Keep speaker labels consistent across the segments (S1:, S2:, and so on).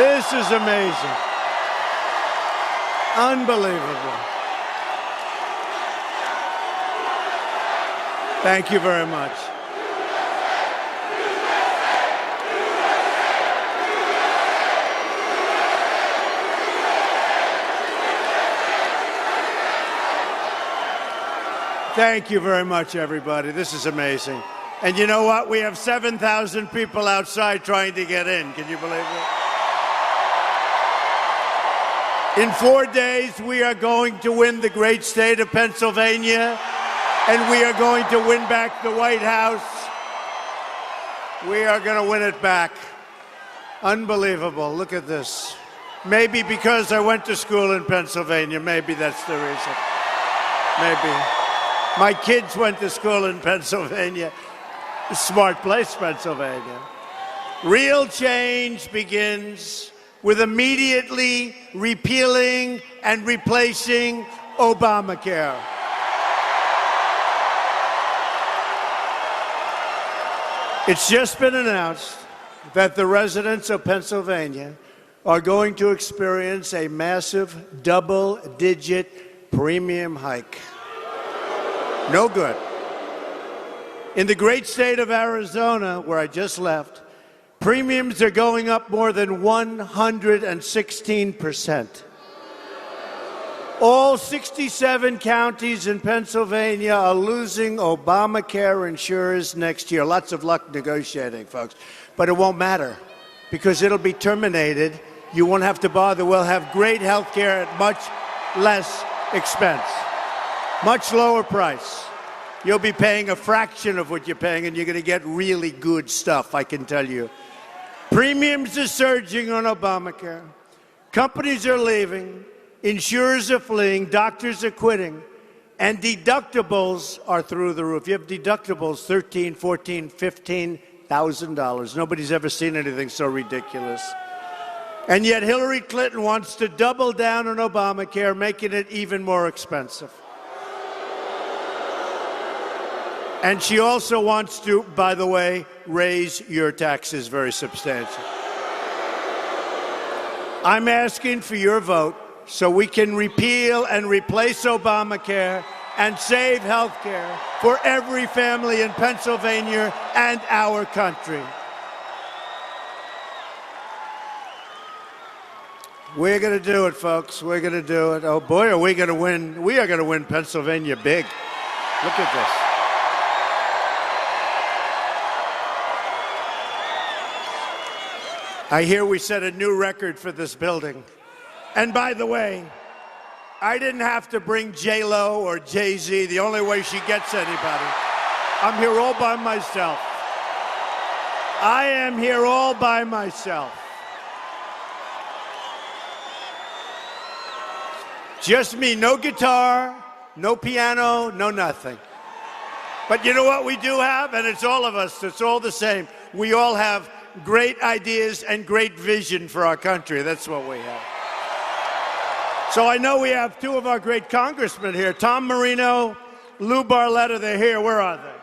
S1: This is amazing. Unbelievable. Thank you very much. Thank you very much, everybody. This is amazing. And you know what? We have 7,000 people outside trying to get in. Can you believe it? In 4 days, we are going to win the great state of Pennsylvania, and we are going to win back the White House. We are going to win it back. Unbelievable. Look at this. Maybe because I went to school in Pennsylvania. Maybe that's the reason. Maybe. My kids went to school in Pennsylvania. A smart place, Pennsylvania. Real change begins with immediately repealing and replacing Obamacare. It's just been announced that the residents of Pennsylvania are going to experience a massive double-digit premium hike. No good. In the great state of Arizona, where I just left, premiums are going up more than 116%. All 67 counties in Pennsylvania are losing Obamacare insurers next year. Lots of luck negotiating, folks. But it won't matter because it'll be terminated. You won't have to bother. We'll have great health care at much less expense, much lower price. You'll be paying a fraction of what you're paying, and you're going to get really good stuff, I can tell you. Premiums are surging on Obamacare. Companies are leaving. Insurers are fleeing, doctors are quitting, and deductibles are through the roof. You have deductibles, $13,000, $14,000, $15,000. Nobody's ever seen anything so ridiculous. And yet Hillary Clinton wants to double down on Obamacare, making it even more expensive. And she also wants to, by the way, raise your taxes very substantially. I'm asking for your vote so we can repeal and replace Obamacare and save health care for every family in Pennsylvania and our country. We're going to do it, folks. We're going to do it. Oh, boy, are we going to win. We are going to win Pennsylvania big. Look at this. I hear we set a new record for this building. And by the way, I didn't have to bring J-Lo or Jay-Z, the only way she gets anybody. I'm here all by myself. I am here all by myself. Just me, no guitar, no piano, no nothing. But you know what we do have? And it's all of us, it's all the same. We all have great ideas and great vision for our country. That's what we have. So I know we have two of our great congressmen here, Tom Marino, Lou Barletta. They're here. Where are they?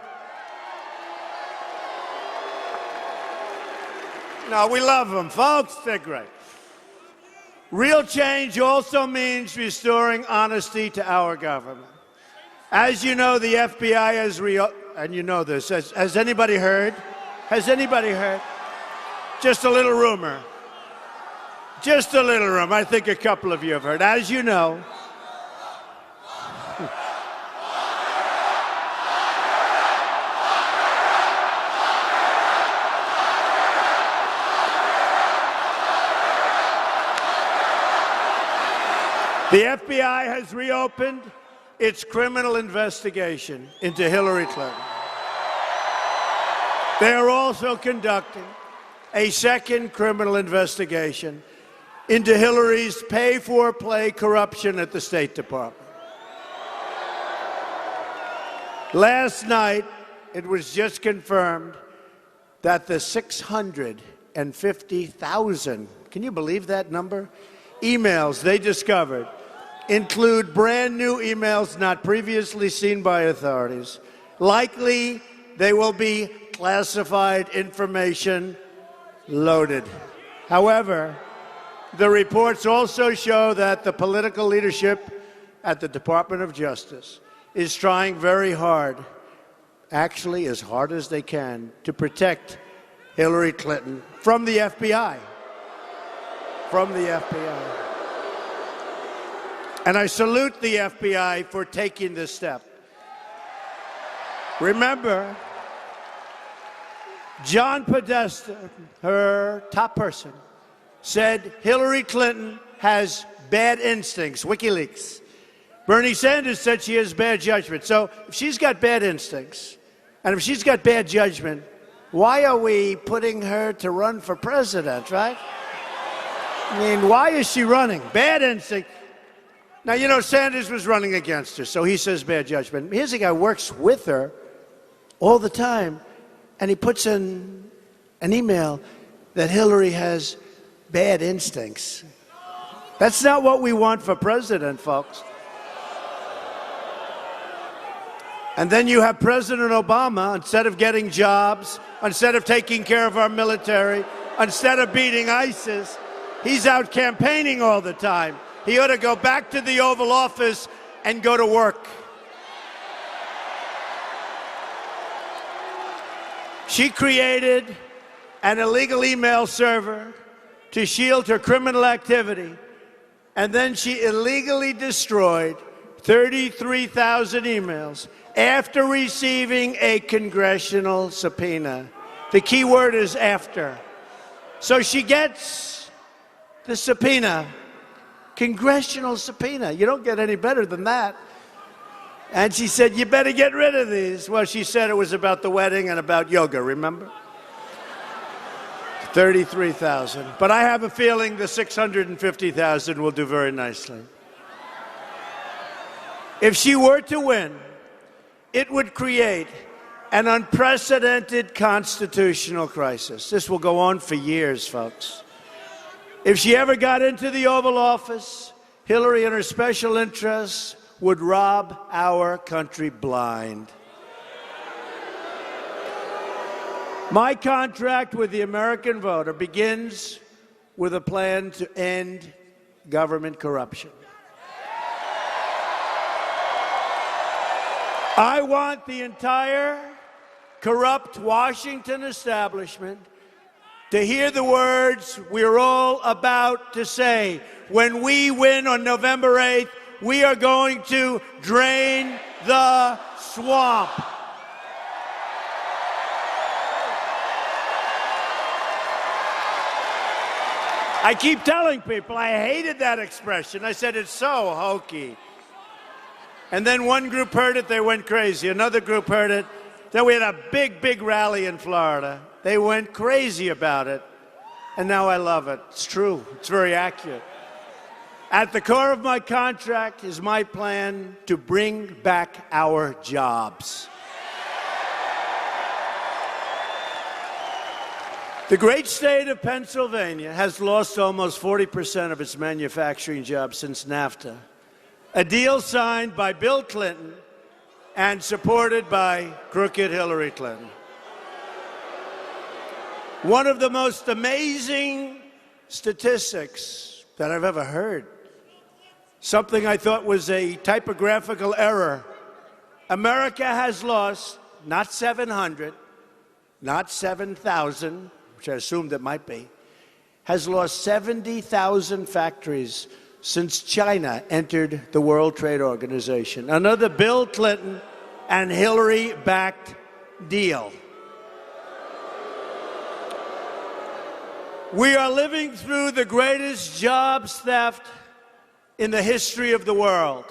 S1: No, we love them, folks. They're great. Real change also means restoring honesty to our government. As you know, the FBI has and you know this. Has anybody heard? Has anybody heard? Just a little rumor. Just a little rumor. I think a couple of you have heard. As you know, the FBI has reopened its criminal investigation into Hillary Clinton. They are also conducting a second criminal investigation into Hillary's pay-for-play corruption at the State Department. Last night, it was just confirmed that the 650,000, can you believe that number? Emails they discovered include brand new emails not previously seen by authorities. Likely, they will be classified information loaded. However, The reports also show that the political leadership at the Department of Justice is trying very hard, actually as hard as they can, to protect Hillary Clinton from the FBI. From the FBI. And I salute the FBI for taking this step. Remember, John Podesta, her top person, said Hillary Clinton has bad instincts, WikiLeaks. Bernie Sanders said she has bad judgment. So if she's got bad instincts, and if she's got bad judgment, why are we putting her to run for president, right? I mean, why is she running? Bad instinct. Now, you know, Sanders was running against her, so he says bad judgment. Here's a guy who works with her all the time, and he puts in an email that Hillary has bad instincts. That's not what we want for president, folks. And then you have President Obama, instead of getting jobs, instead of taking care of our military, instead of beating ISIS, he's out campaigning all the time. He ought to go back to the Oval Office and go to work. She created an illegal email server to shield her criminal activity, and then she illegally destroyed 33,000 emails after receiving a congressional subpoena. The key word is after. So she gets the subpoena, congressional subpoena. You don't get any better than that. And she said, you better get rid of these. Well, she said it was about the wedding and about yoga, remember? 33,000. But I have a feeling the 650,000 will do very nicely. If she were to win, it would create an unprecedented constitutional crisis. This will go on for years, folks. If she ever got into the Oval Office, Hillary and her special interests would rob our country blind. My contract with the American voter begins with a plan to end government corruption. I want the entire corrupt Washington establishment to hear the words we're all about to say. When we win on November 8th, we are going to drain the swamp. I keep telling people I hated that expression. I said it's so hokey. And then one group heard it, they went crazy. Another group heard it. Then we had a big, big rally in Florida. They went crazy about it. And now I love it. It's true. It's very accurate. At the core of my contract is my plan to bring back our jobs. The great state of Pennsylvania has lost almost 40% of its manufacturing jobs since NAFTA, a deal signed by Bill Clinton and supported by crooked Hillary Clinton. One of the most amazing statistics that I've ever heard, something I thought was a typographical error. America has lost not 700, not 7,000, which I assumed it might be, has lost 70,000 factories since China entered the World Trade Organization. Another Bill Clinton and Hillary-backed deal. We are living through the greatest jobs theft in the history of the world.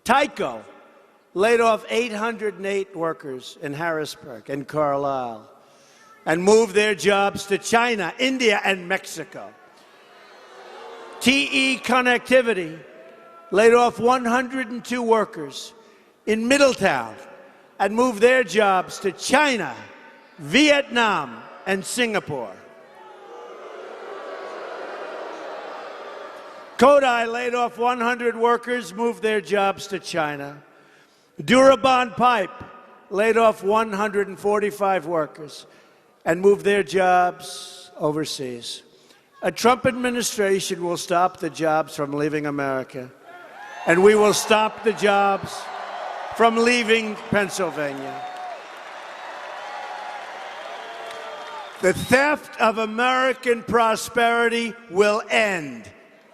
S1: Tyco laid off 808 workers in Harrisburg and Carlisle and moved their jobs to China, India, and Mexico. TE Connectivity laid off 102 workers in Middletown and moved their jobs to China, Vietnam, and Singapore. Kodai laid off 100 workers, moved their jobs to China. Durabond Pipe laid off 145 workers and moved their jobs overseas. A Trump administration will stop the jobs from leaving America, and we will stop the jobs from leaving Pennsylvania. The theft of American prosperity will end.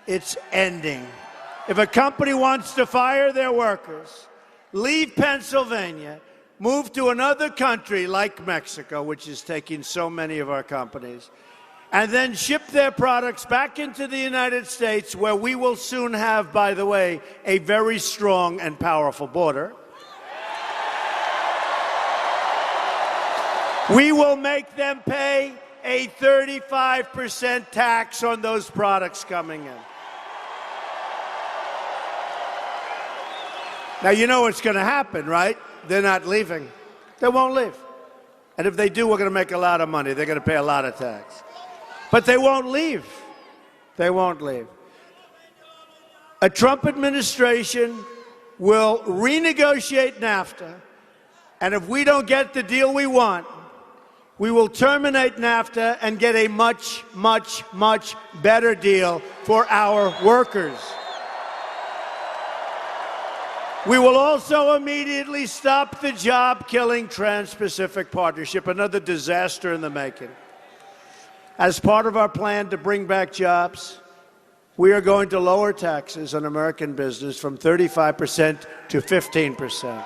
S1: It's ending. If a company wants to fire their workers, leave Pennsylvania, move to another country like Mexico, which is taking so many of our companies, and then ship their products back into the United States, where we will soon have, by the way, a very strong and powerful border. We will make them pay a 35% tax on those products coming in. Now, you know what's going to happen, right? They're not leaving. They won't leave. And if they do, we're going to make a lot of money. They're going to pay a lot of tax. But they won't leave. They won't leave. A Trump administration will renegotiate NAFTA, and if we don't get the deal we want, we will terminate NAFTA and get a much, much, much better deal for our workers. We will also immediately stop the job-killing Trans-Pacific Partnership, another disaster in the making. As part of our plan to bring back jobs, we are going to lower taxes on American business from 35% to 15%.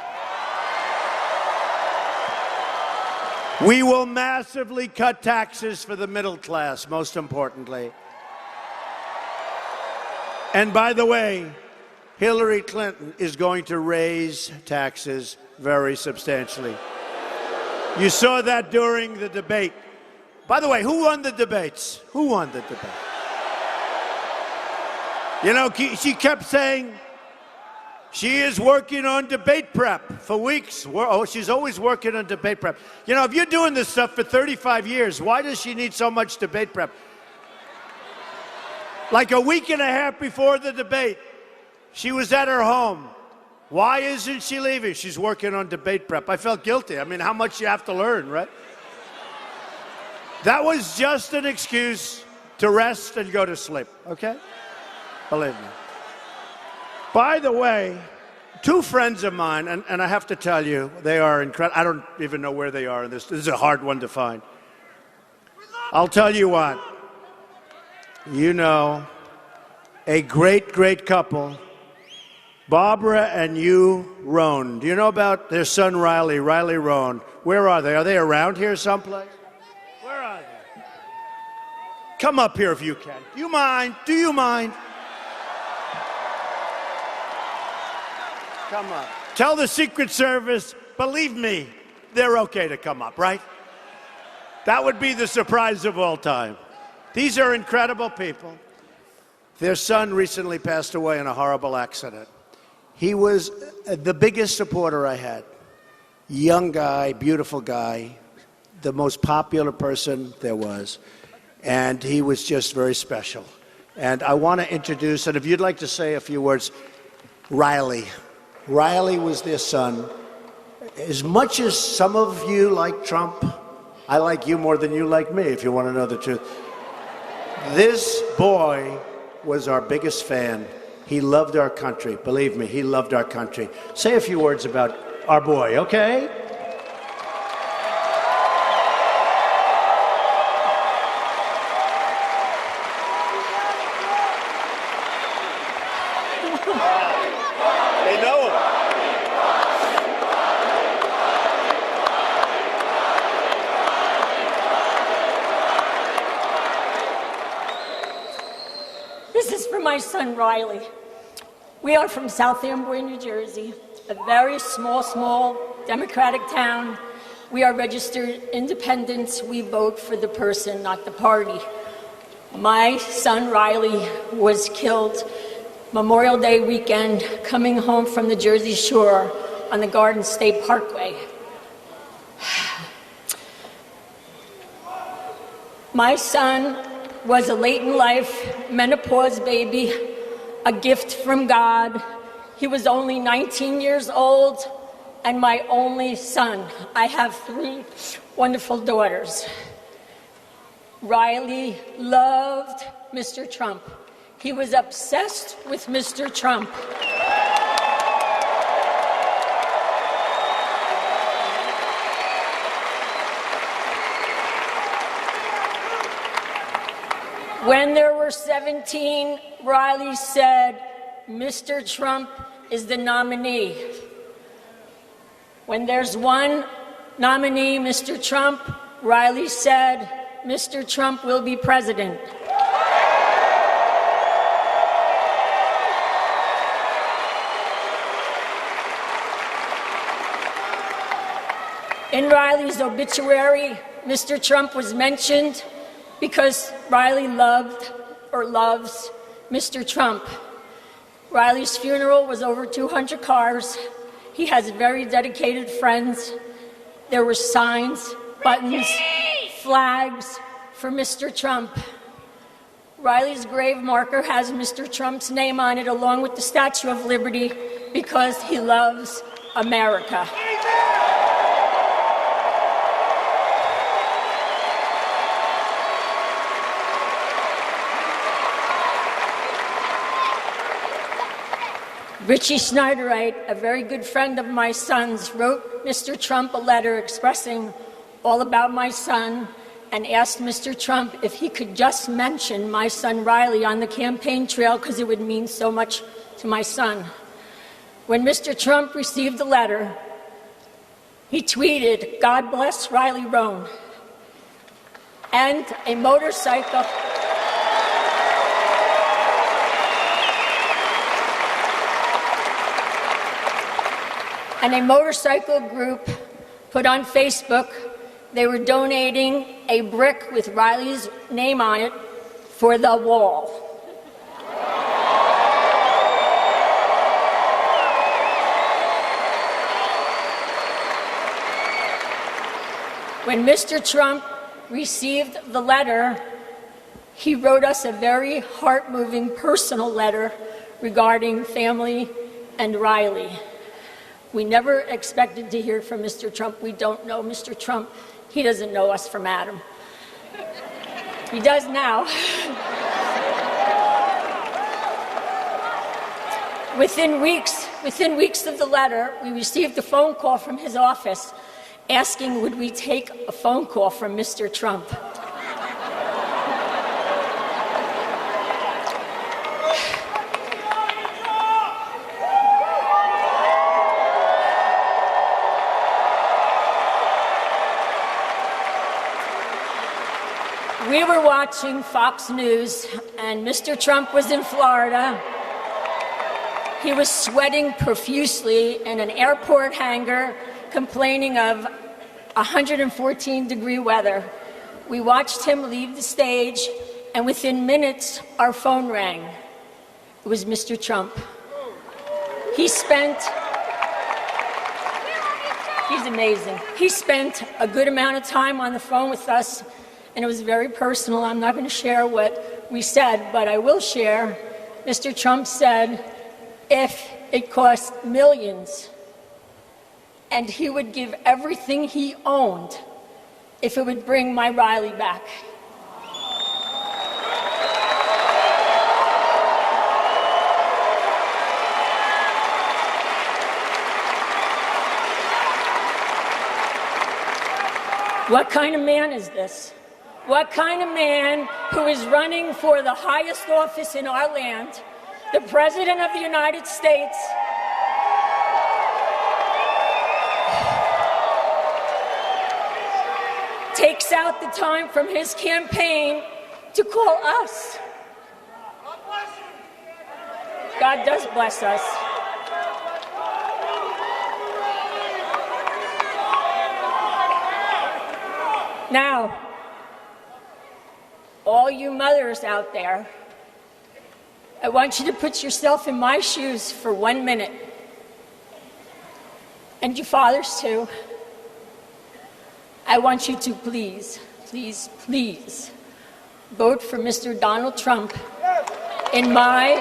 S1: We will massively cut taxes for the middle class, most importantly. And by the way, Hillary Clinton is going to raise taxes very substantially. You saw that during the debate. By the way, who won the debates? Who won the debate? You know, she kept saying she is working on debate prep for weeks. Oh, she's always working on debate prep. You know, if you're doing this stuff for 35 years, why does she need so much debate prep? Like a week and a half before the debate, she was at her home. Why isn't she leaving? She's working on debate prep. I felt guilty. I mean, how much you have to learn, right? That was just an excuse to rest and go to sleep, okay? Believe me. By the way, two friends of mine, and I have to tell you, they are incredible. I don't even know where they are in this. This is a hard one to find. I'll tell you what. You know, a great, great couple, Barbara and Hugh Rohn. Do you know about their son, Riley Rohn? Where are they? Are they around here someplace? Where are they? Come up here if you can. Do you mind? Do you mind? Come up. Tell the Secret Service, believe me, they're okay to come up, right? That would be the surprise of all time. These are incredible people. Their son recently passed away in a horrible accident. He was the biggest supporter I had. Young guy, beautiful guy, the most popular person there was. And he was just very special. And I want to introduce, and if you'd like to say a few words, Riley. Riley was their son. As much as some of you like Trump, I like you more than you like me, if you want to know the truth. This boy was our biggest fan. He loved our country. Believe me, he loved our country. Say a few words about our boy, okay? They know him.
S2: This is for my son, Riley. We are from South Amboy, New Jersey, a very small Democratic town. We are registered independents. We vote for the person, not the party. My son, Riley, was killed Memorial Day weekend coming home from the Jersey Shore on the Garden State Parkway. My son was a late-in-life menopause baby, a gift from God. He was only 19 years old and my only son. I have 3 wonderful daughters. Riley loved Mr. Trump. He was obsessed with Mr. Trump. When there were 17, Riley said, Mr. Trump is the nominee. When there's one nominee, Mr. Trump, Riley said, Mr. Trump will be president. In Riley's obituary, Mr. Trump was mentioned because Riley loved or loves Mr. Trump. Riley's funeral was over 200 cars. He has very dedicated friends. There were signs, buttons, flags for Mr. Trump. Riley's grave marker has Mr. Trump's name on it along with the Statue of Liberty because he loves America. Richie Schneiderite, a very good friend of my son's, wrote Mr. Trump a letter expressing all about my son and asked Mr. Trump if he could just mention my son Riley on the campaign trail because it would mean so much to my son. When Mr. Trump received the letter, he tweeted, "God bless Riley Roan," and a motorcycle group put on Facebook they were donating a brick with Riley's name on it for the wall. When Mr. Trump received the letter, he wrote us a very heart-moving personal letter regarding family and Riley. We never expected to hear from Mr. Trump. We don't know Mr. Trump. He doesn't know us from Adam. He does now. Within weeks of the letter, we received a phone call from his office asking would we take a phone call from Mr. Trump. We were watching Fox News, and Mr. Trump was in Florida. He was sweating profusely in an airport hangar, complaining of 114-degree weather. We watched him leave the stage, and within minutes, our phone rang. It was Mr. Trump. He's amazing. He spent a good amount of time on the phone with us, and it was very personal. I'm not going to share what we said, but I will share. Mr. Trump said if it cost millions, and he would give everything he owned if it would bring my Riley back. What kind of man is this? What kind of man who is running for the highest office in our land, the President of the United States, takes out the time from his campaign to call us? God does bless us. Now, all you mothers out there, I want you to put yourself in my shoes for 1 minute. And you fathers too. I want you to please, please, please vote for Mr. Donald Trump in my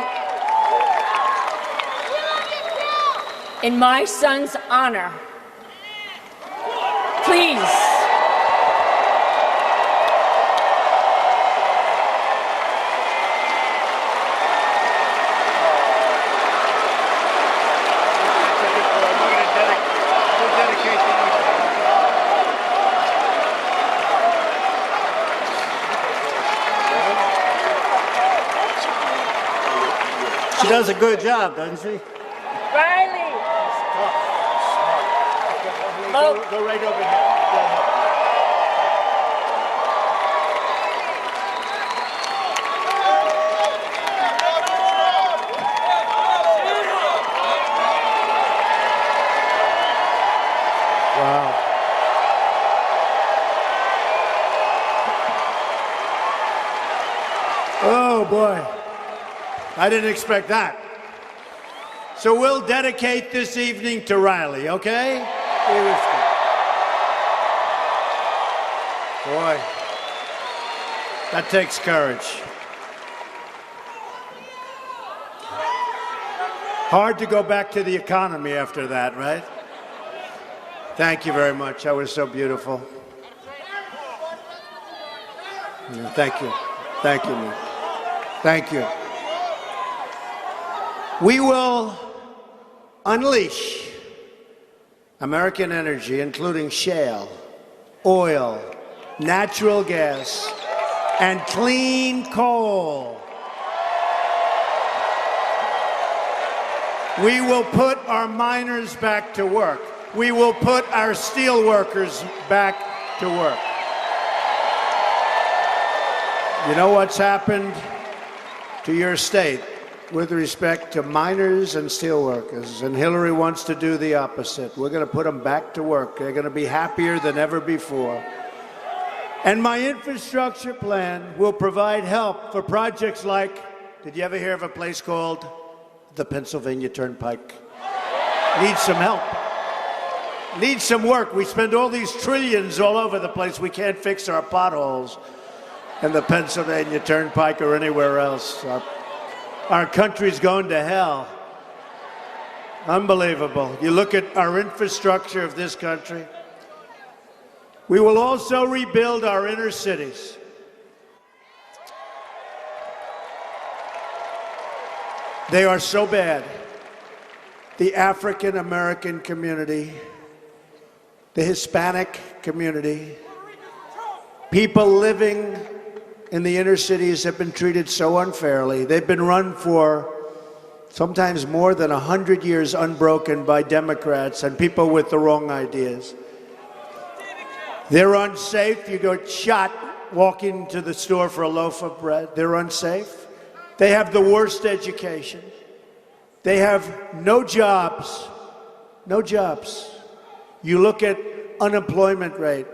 S2: son's honor. Please.
S3: does a good job, doesn't she?
S2: Riley!
S1: Go right over here. Go ahead. Wow. Oh, boy. I didn't expect that. So we'll dedicate this evening to Riley, okay? Here we go. Boy, that takes courage. Hard to go back to the economy after that, right? Thank you very much. That was so beautiful. Yeah, thank you. Thank you, man. Thank you. We will unleash American energy, including shale, oil, natural gas, and clean coal. We will put our miners back to work. We will put our steel workers back to work. You know what's happened to your state with respect to miners and steel workers? And Hillary wants to do the opposite. We're going to put them back to work. They're going to be happier than ever before. And my infrastructure plan will provide help for projects like, did you ever hear of a place called the Pennsylvania Turnpike? Needs some help. Needs some work. We spend all these trillions all over the place. We can't fix our potholes in the Pennsylvania Turnpike or anywhere else. Our country's going to hell. Unbelievable. You look at our infrastructure of this country. We will also rebuild our inner cities. They are so bad. The African American community, the Hispanic community, people living in the inner cities have been treated so unfairly. They've been run for sometimes more than 100 years unbroken by Democrats and people with the wrong ideas. They're unsafe. You go shot walking to the store for a loaf of bread. They're unsafe. They have the worst education. They have no jobs. No jobs. You look at unemployment rate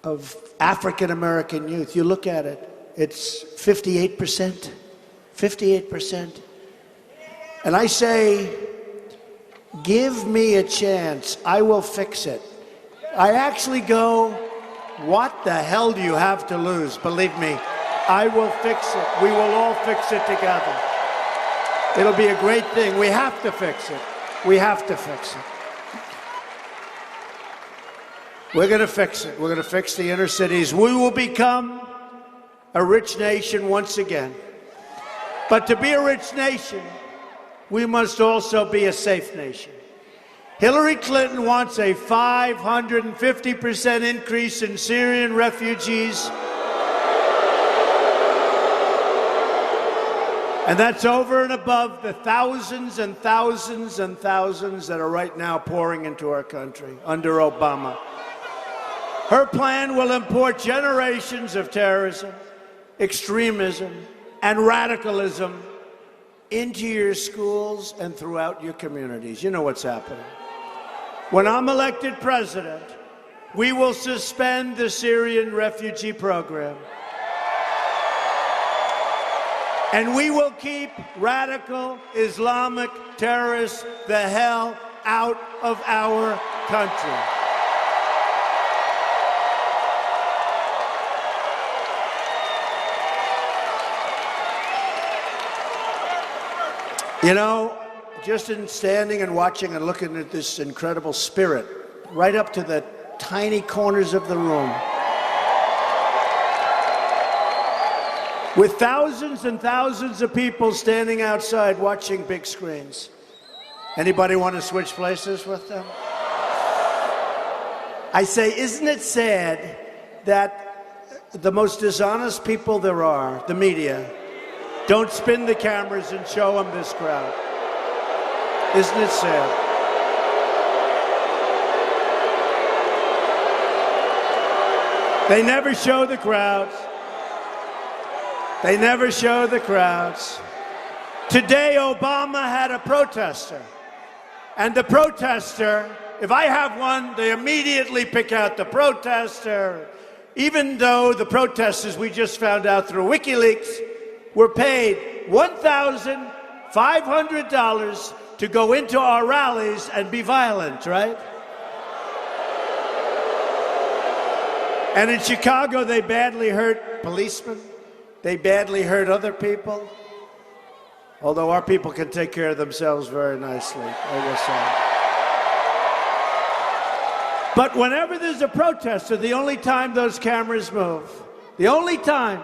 S1: of African American youth. You look at it. It's 58%. 58%. And I say, give me a chance. I will fix it. I actually go, what the hell do you have to lose? Believe me, I will fix it. We will all fix it together. It'll be a great thing. We have to fix it. We have to fix it. We're going to fix it. We're going to fix the inner cities. We will become a rich nation once again. But to be a rich nation, we must also be a safe nation. Hillary Clinton wants a 550% increase in Syrian refugees. And that's over and above the thousands and thousands and thousands that are right now pouring into our country under Obama. Her plan will import generations of terrorism, extremism, and radicalism into your schools and throughout your communities. You know what's happening. When I'm elected president, we will suspend the Syrian refugee program. And we will keep radical Islamic terrorists the hell out of our country. You know, just in standing and watching and looking at this incredible spirit, right up to the tiny corners of the room, with thousands and thousands of people standing outside watching big screens. Anybody want to switch places with them? I say, isn't it sad that the most dishonest people there are, the media, Don't spin the cameras and show them this crowd. Isn't it sad? They never show the crowds. They never show the crowds. Today, Obama had a protester. And the protester, if I have one, they immediately pick out the protester. Even though the protesters, we just found out through WikiLeaks, were paid $1,500 to go into our rallies and be violent, right? And in Chicago, they badly hurt policemen. They badly hurt other people. Although our people can take care of themselves very nicely, I will say. But whenever there's a protester, the only time those cameras move, the only time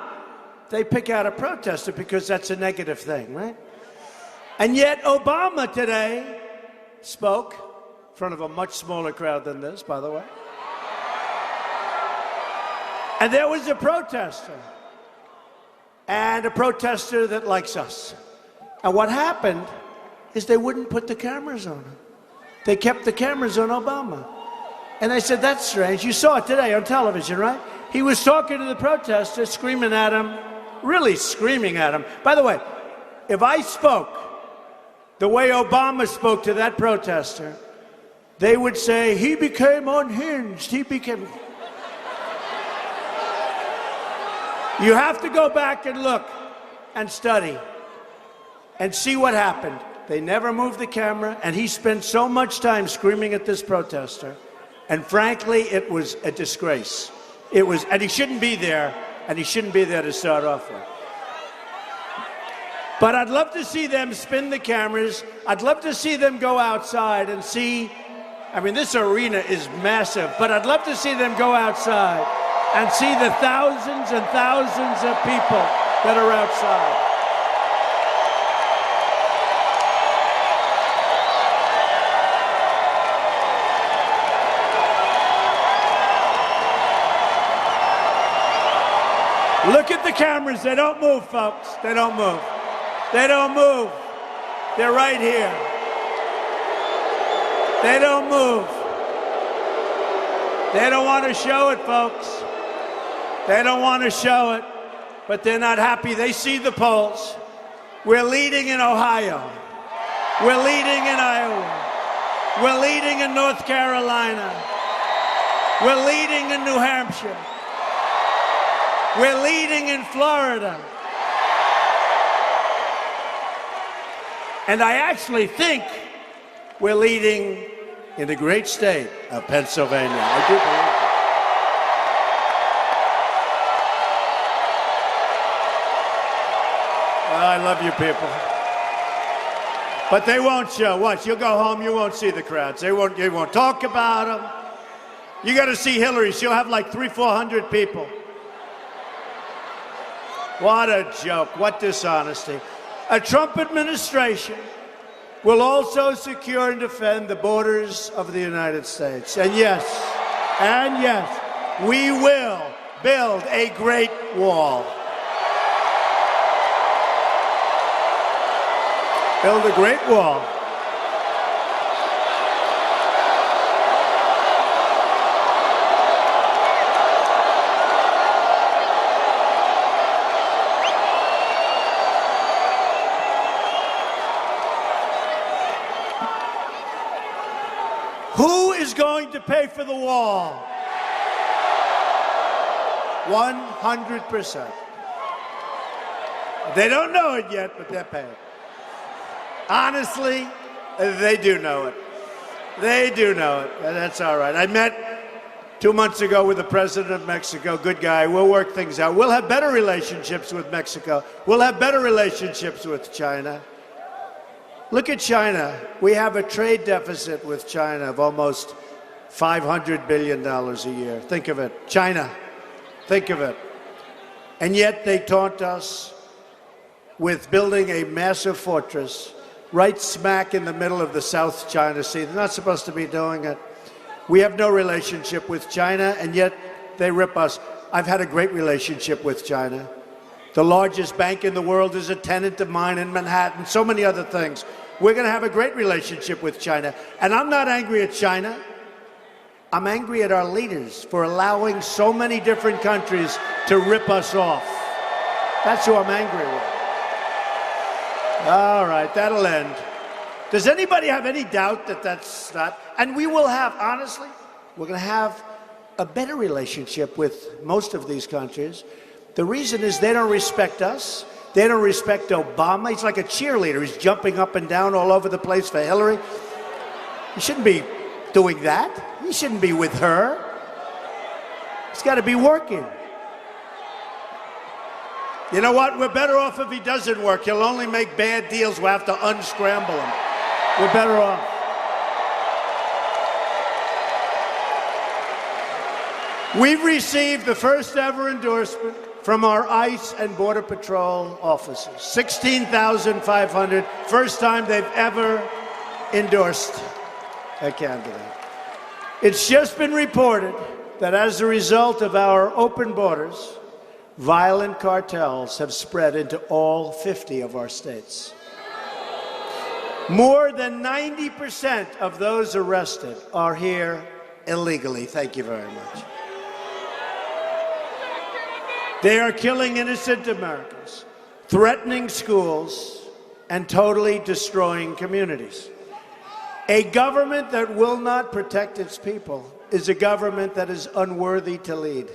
S1: they pick out a protester, because that's a negative thing, right? And yet Obama today spoke in front of a much smaller crowd than this, by the way. And there was a protester, and a protester that likes us. And what happened is they wouldn't put the cameras on him. They kept the cameras on Obama. And I said, that's strange. You saw it today on television, right? He was talking to the protester, screaming at him, really screaming at him. By the way, if I spoke the way Obama spoke to that protester, they would say, he became unhinged, he became... You have to go back and look and study and see what happened. They never moved the camera, and he spent so much time screaming at this protester. And frankly, it was a disgrace. It was, and he shouldn't be there, and he shouldn't be there to start off with. But I'd love to see them spin the cameras. I'd love to see them go outside and see, I mean, this arena is massive, but I'd love to see them go outside and see the thousands and thousands of people that are outside. Look at the cameras. They don't move, folks. They don't move. They don't move. They're right here. They don't move. They don't want to show it, folks. They don't want to show it, but they're not happy. They see the polls. We're leading in Ohio. We're leading in Iowa. We're leading in North Carolina. We're leading in New Hampshire. We're leading in Florida. And I actually think we're leading in the great state of Pennsylvania. I do believe that. I love you people. But they won't show. Watch, you'll go home, you won't see the crowds. They won't talk about them. You got to see Hillary. She'll have like 300-400 people. What a joke. What dishonesty. A Trump administration will also secure and defend the borders of the United States. And yes, we will build a great wall. Build a great wall. Who is going to pay for the wall? 100%. They don't know it yet, but they're paying. Honestly, they do know it. They do know it, and that's all right. I met 2 months ago with the president of Mexico, good guy. We'll work things out. We'll have better relationships with Mexico. We'll have better relationships with China. Look at China. We have a trade deficit with China of almost $500 billion a year. Think of it. China. Think of it. And yet they taunt us with building a massive fortress right smack in the middle of the South China Sea. They're not supposed to be doing it. We have no relationship with China, and yet they rip us. I've had a great relationship with China. The largest bank in the world is a tenant of mine in Manhattan, so many other things. We're going to have a great relationship with China. And I'm not angry at China. I'm angry at our leaders for allowing so many different countries to rip us off. That's who I'm angry with. All right, that'll end. Does anybody have any doubt that that's not? And we will have, honestly, we're going to have a better relationship with most of these countries. The reason is they don't respect us. They don't respect Obama. He's like a cheerleader. He's jumping up and down all over the place for Hillary. He shouldn't be doing that. He shouldn't be with her. He's got to be working. You know what? We're better off if he doesn't work. He'll only make bad deals. We'll have to unscramble him. We're better off. We've received the first ever endorsement from our ICE and Border Patrol officers. 16,500. First time they've ever endorsed a candidate. It's just been reported that as a result of our open borders, violent cartels have spread into all 50 of our states. More than 90% of those arrested are here illegally. Thank you very much. They are killing innocent Americans, threatening schools, and totally destroying communities. A government that will not protect its people is a government that is unworthy to lead.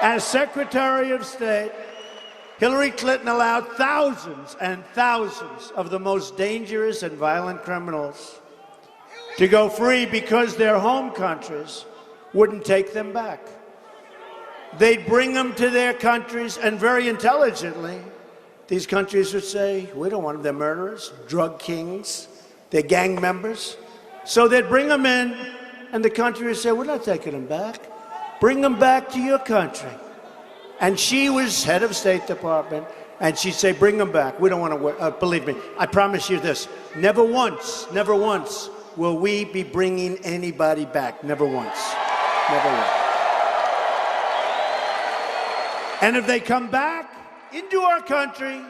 S1: As Secretary of State, Hillary Clinton allowed thousands and thousands of the most dangerous and violent criminals to go free because their home countries wouldn't take them back. They'd bring them to their countries, and very intelligently, these countries would say, we don't want them, they're murderers, drug kings, they're gang members. So they'd bring them in, and the country would say, we're not taking them back. Bring them back to your country. And she was head of State Department, and she'd say, bring them back. We don't want to work. Believe me, I promise you this, never once will we be bringing anybody back. Never once. Never once. And if they come back into our country,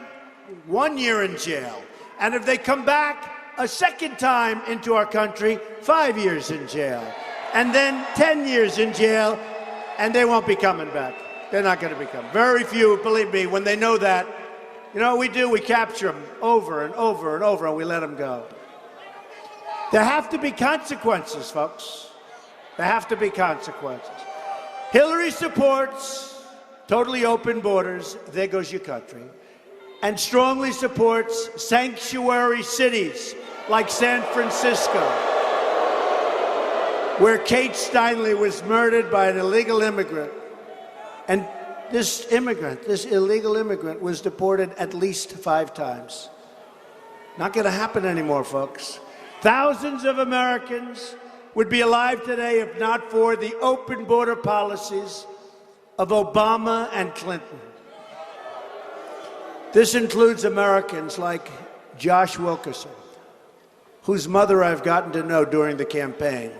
S1: 1 year in jail. And if they come back a second time into our country, 5 years in jail. And then 10 years in jail, and they won't be coming back. They're not going to be coming. Very few, believe me, when they know that, you know what we do? We capture them over and over and over, and we let them go. There have to be consequences, folks. There have to be consequences. Hillary supports totally open borders, there goes your country, and strongly supports sanctuary cities like San Francisco, where Kate Steinle was murdered by an illegal immigrant. And this illegal immigrant, was deported at least 5 times. Not going to happen anymore, folks. Thousands of Americans would be alive today if not for the open border policies of Obama and Clinton. This includes Americans like Josh Wilkerson, whose mother I've gotten to know during the campaign.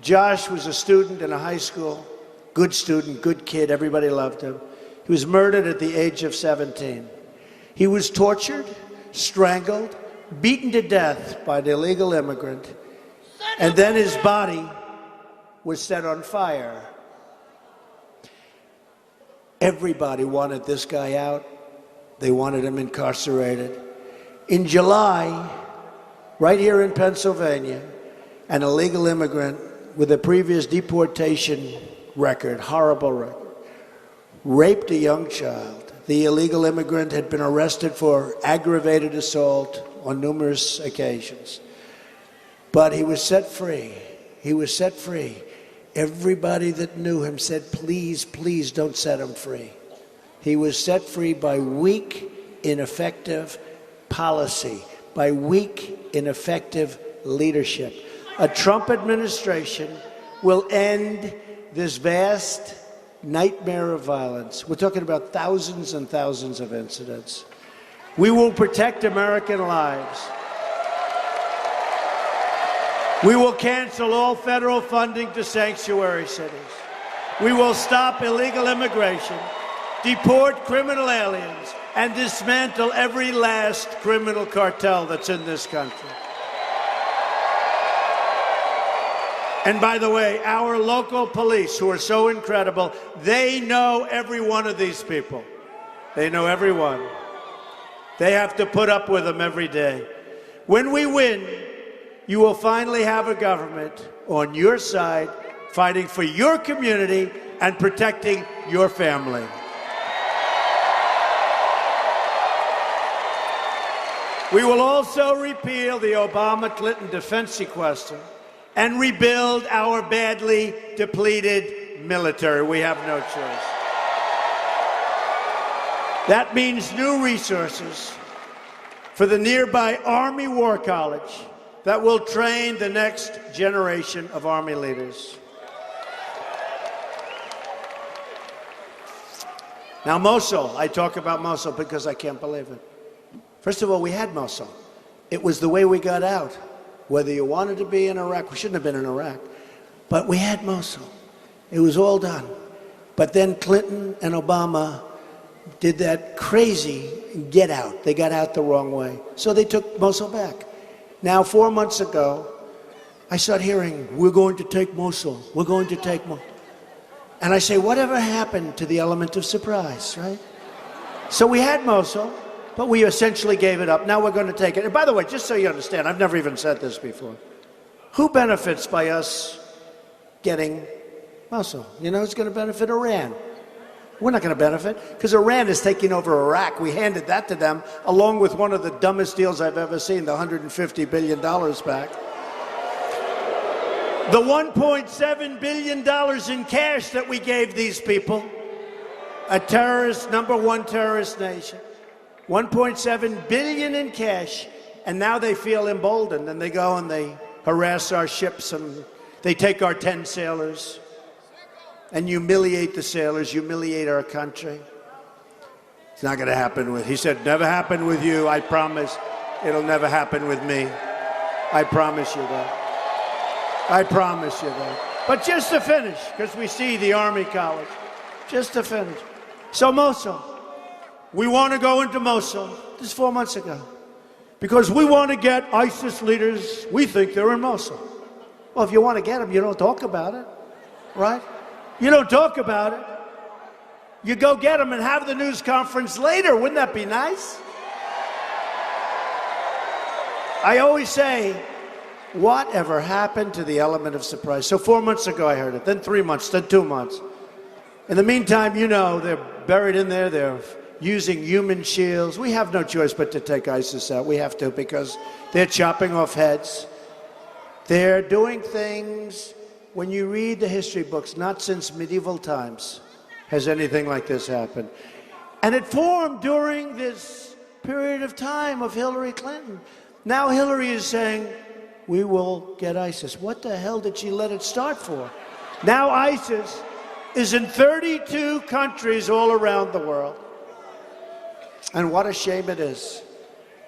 S1: Josh was a student in a high school, good student, good kid, everybody loved him. He was murdered at the age of 17. He was tortured, strangled, beaten to death by an illegal immigrant, and then his body was set on fire. Everybody wanted this guy out. They wanted him incarcerated. In July, right here in Pennsylvania, an illegal immigrant with a previous deportation record, horrible record, raped a young child. The illegal immigrant had been arrested for aggravated assault on numerous occasions. But he was set free. He was set free. Everybody that knew him said, please, please don't set him free. He was set free by weak, ineffective policy, by weak, ineffective leadership. A Trump administration will end this vast nightmare of violence. We're talking about thousands and thousands of incidents. We will protect American lives. We will cancel all federal funding to sanctuary cities. We will stop illegal immigration, deport criminal aliens, and dismantle every last criminal cartel that's in this country. And by the way, our local police, who are so incredible, they know every one of these people. They know every one. They have to put up with them every day. When we win, you will finally have a government on your side, fighting for your community and protecting your family. We will also repeal the Obama-Clinton defense sequester and rebuild our badly depleted military. We have no choice. That means new resources for the nearby Army War College that will train the next generation of Army leaders. Now, Mosul, I talk about Mosul because I can't believe it. First of all, we had Mosul. It was the way we got out. Whether you wanted to be in Iraq, we shouldn't have been in Iraq, but we had Mosul. It was all done. But then Clinton and Obama did that crazy get out. They got out the wrong way. So they took Mosul back. Now, 4 months ago, I start hearing, we're going to take Mosul. We're going to take Mosul. And I say, whatever happened to the element of surprise, right? So we had Mosul, but we essentially gave it up. Now we're going to take it. And by the way, just so you understand, I've never even said this before. Who benefits by us getting Mosul? You know who's going to benefit? Iran. We're not going to benefit because Iran is taking over Iraq. We handed that to them along with one of the dumbest deals I've ever seen, the $150 billion back. The $1.7 billion in cash that we gave these people, a terrorist, number one terrorist nation, $1.7 billion in cash, and now they feel emboldened, and they go and they harass our ships, and they take our 10 sailors, and humiliate the sailors, humiliate our country. It's not going to happen with, he said, never happen with you, I promise. It'll never happen with me. I promise you that. I promise you that. But just to finish, because we see the Army College, just to finish. So Mosul, we want to go into Mosul. This is 4 months ago. Because we want to get ISIS leaders, we think they're in Mosul. Well, if you want to get them, you don't talk about it, right? You don't talk about it. You go get them and have the news conference later. Wouldn't that be nice? I always say, whatever happened to the element of surprise? So 4 months ago I heard it, then 3 months, then 2 months. In the meantime, you know, they're buried in there, they're using human shields. We have no choice but to take ISIS out. We have to because they're chopping off heads. They're doing things, when you read the history books, not since medieval times has anything like this happened. And it formed during this period of time of Hillary Clinton. Now Hillary is saying, we will get ISIS. What the hell did she let it start for? Now ISIS is in 32 countries all around the world. And what a shame it is.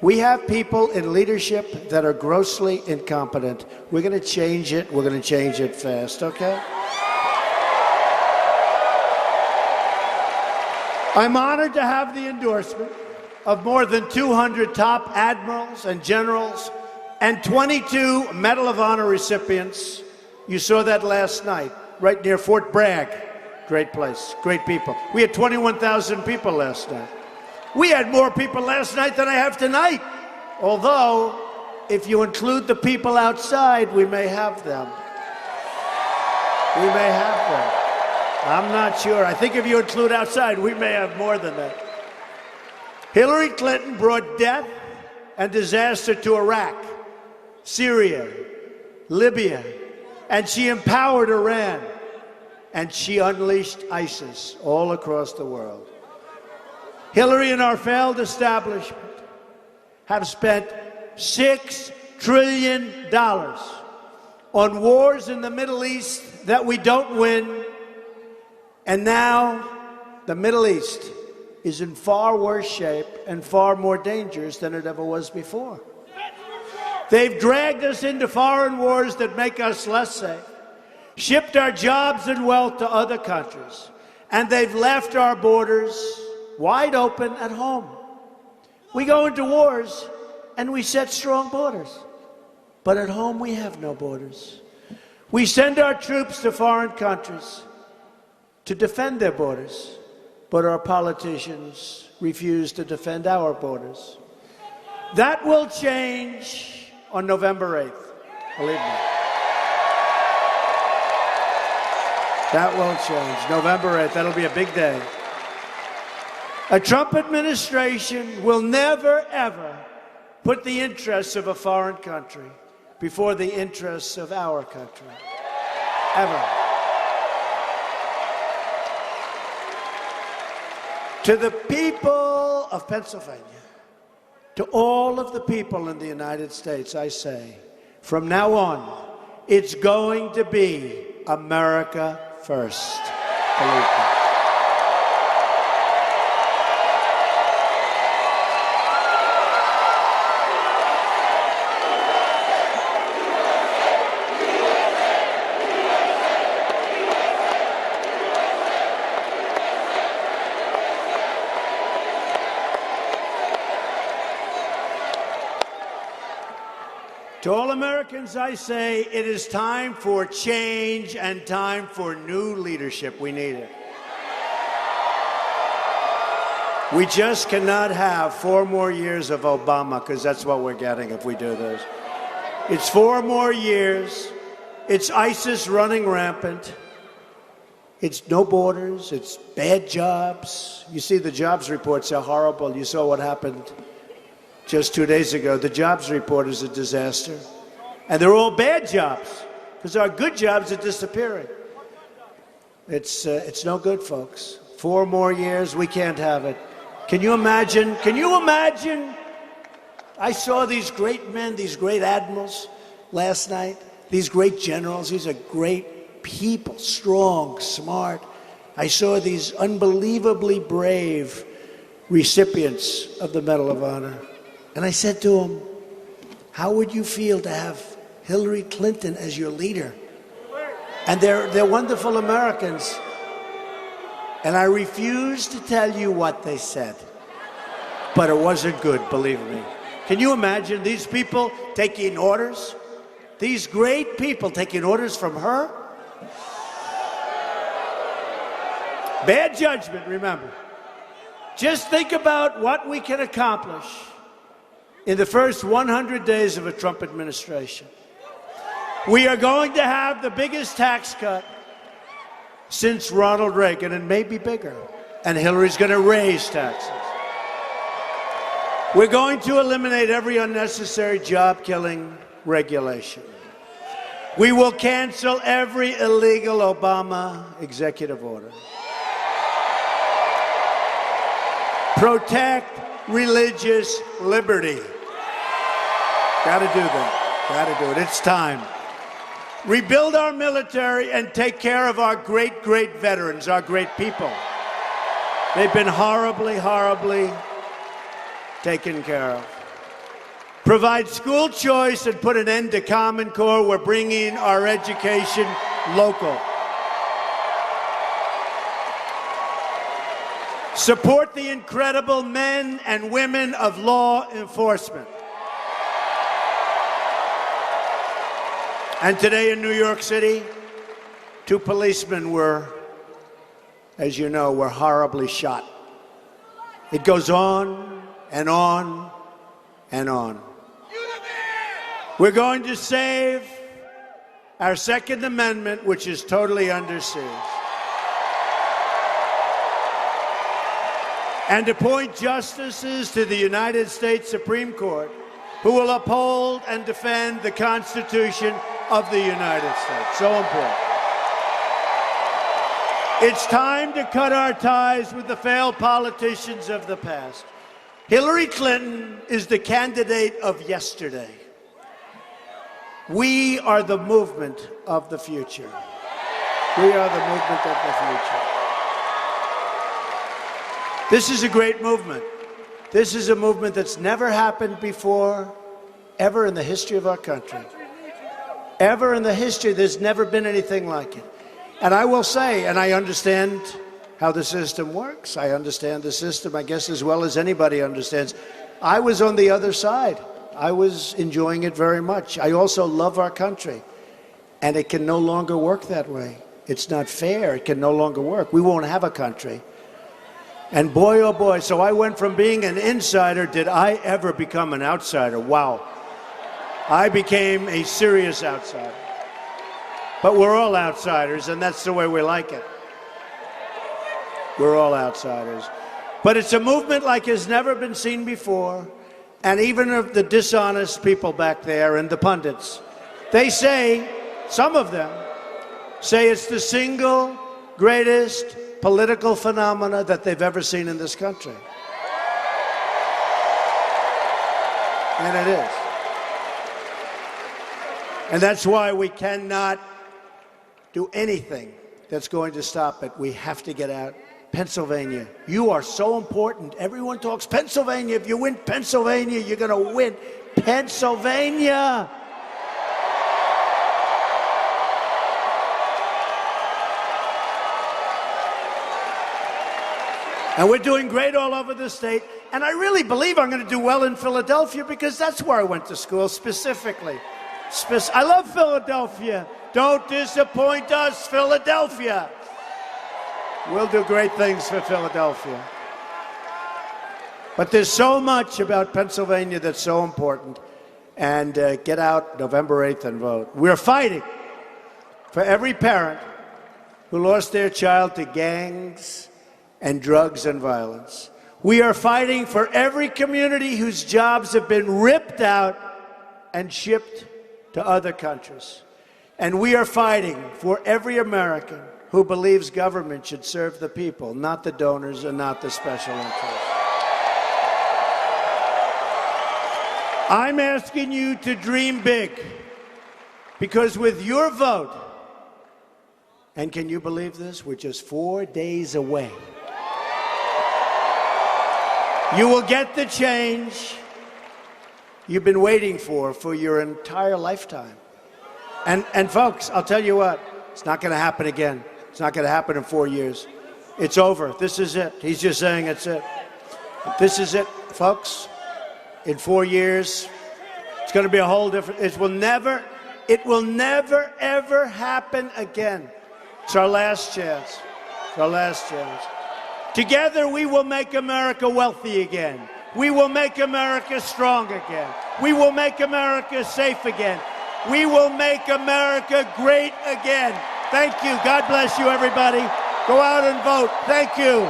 S1: We have people in leadership that are grossly incompetent. We're going to change it. We're going to change it fast, okay? I'm honored to have the endorsement of more than 200 top admirals and generals and 22 Medal of Honor recipients. You saw that last night, right near Fort Bragg. Great place, great people. We had 21,000 people last night. We had more people last night than I have tonight. Although, if you include the people outside, we may have them. We may have them. I'm not sure. I think if you include outside, we may have more than that. Hillary Clinton brought death and disaster to Iraq, Syria, Libya, and she empowered Iran, and she unleashed ISIS all across the world. Hillary and our failed establishment have spent $6 trillion on wars in the Middle East that we don't win, and now the Middle East is in far worse shape and far more dangerous than it ever was before. They've dragged us into foreign wars that make us less safe. shipped our jobs and wealth to other countries, and they've left our borders wide open at home. We go into wars and we set strong borders, but at home we have no borders. We send our troops to foreign countries to defend their borders, but our politicians refuse to defend our borders. That will change on November 8th, believe me. That will change. November 8th, that'll be a big day. A Trump administration will never, ever put the interests of a foreign country before the interests of our country. Ever. To the people of Pennsylvania, to all of the people in the United States, I say, from now on, it's going to be America first. Believe me. To all Americans, I say it is time for change and time for new leadership. We need it. We just cannot have 4 more years of Obama, because that's what we're getting if we do this. It's 4 more years. It's ISIS running rampant. It's no borders. It's bad jobs. You see, the jobs reports are horrible. You saw what happened just 2 days ago. The jobs report is a disaster. And they're all bad jobs, because our good jobs are disappearing. It's no good, folks. 4 more years, we can't have it. Can you imagine? Can you imagine? I saw these great men, these great admirals last night, these great generals. These are great people, strong, smart. I saw these unbelievably brave recipients of the Medal of Honor. And I said to him, how would you feel to have Hillary Clinton as your leader? And they're wonderful Americans. And I refuse to tell you what they said. But it wasn't good, believe me. Can you imagine these people taking orders? These great people taking orders from her? Bad judgment, remember. Just think about what we can accomplish in the first 100 days of a Trump administration. We are going to have the biggest tax cut since Ronald Reagan, and maybe bigger. And Hillary's going to raise taxes. We're going to eliminate every unnecessary job-killing regulation. We will cancel every illegal Obama executive order. Protect religious liberty. Got to do that. Got to do it. It's time. Rebuild our military and take care of our great, great veterans, our great people. They've been horribly, horribly taken care of. Provide school choice and put an end to Common Core. We're bringing our education local. Support the incredible men and women of law enforcement. And today in New York City, 2 policemen were, as you know, were horribly shot. It goes on and on and on. We're going to save our Second Amendment, which is totally under siege, and appoint justices to the United States Supreme Court who will uphold and defend the Constitution of the United States. So important. It's time to cut our ties with the failed politicians of the past. Hillary Clinton is the candidate of yesterday. We are the movement of the future. We are the movement of the future. This is a great movement. This is a movement that's never happened before, ever in the history of our country. Ever in the history, there's never been anything like it. And I will say, and I understand how the system works. I understand the system, I guess, as well as anybody understands. I was on the other side. I was enjoying it very much. I also love our country. And it can no longer work that way. It's not fair. It can no longer work. We won't have a country. And boy, oh boy, so I went from being an insider, did I ever become an outsider? Wow. I became a serious outsider. But we're all outsiders, and that's the way we like it. We're all outsiders. But it's a movement like has never been seen before. And even of the dishonest people back there and the pundits, they say, some of them say it's the single greatest political phenomena that they've ever seen in this country. And it is. And that's why we cannot do anything that's going to stop it. We have to get out. Pennsylvania, you are so important. Everyone talks Pennsylvania. If you win Pennsylvania, you're going to win. Pennsylvania. And we're doing great all over the state. And I really believe I'm going to do well in Philadelphia because that's where I went to school specifically. I love Philadelphia. Don't disappoint us, Philadelphia. We'll do great things for Philadelphia. But there's so much about Pennsylvania that's so important. And get out November 8th and vote. We're fighting for every parent who lost their child to gangs and drugs and violence. We are fighting for every community whose jobs have been ripped out and shipped to other countries. And we are fighting for every American who believes government should serve the people, not the donors and not the special interests. I'm asking you to dream big, because with your vote, and can you believe this? We're just 4 days away. You will get the change you've been waiting for your entire lifetime. And folks, I'll tell you what, it's not going to happen again. It's not going to happen in 4 years. It's over. This is it. He's just saying it's it. This is it, folks. In 4 years, it's going to be a whole different, it will never, ever happen again. It's our last chance. It's our last chance. Together, we will make America wealthy again. We will make America strong again. We will make America safe again. We will make America great again. Thank you. God bless you, everybody. Go out and vote. Thank you.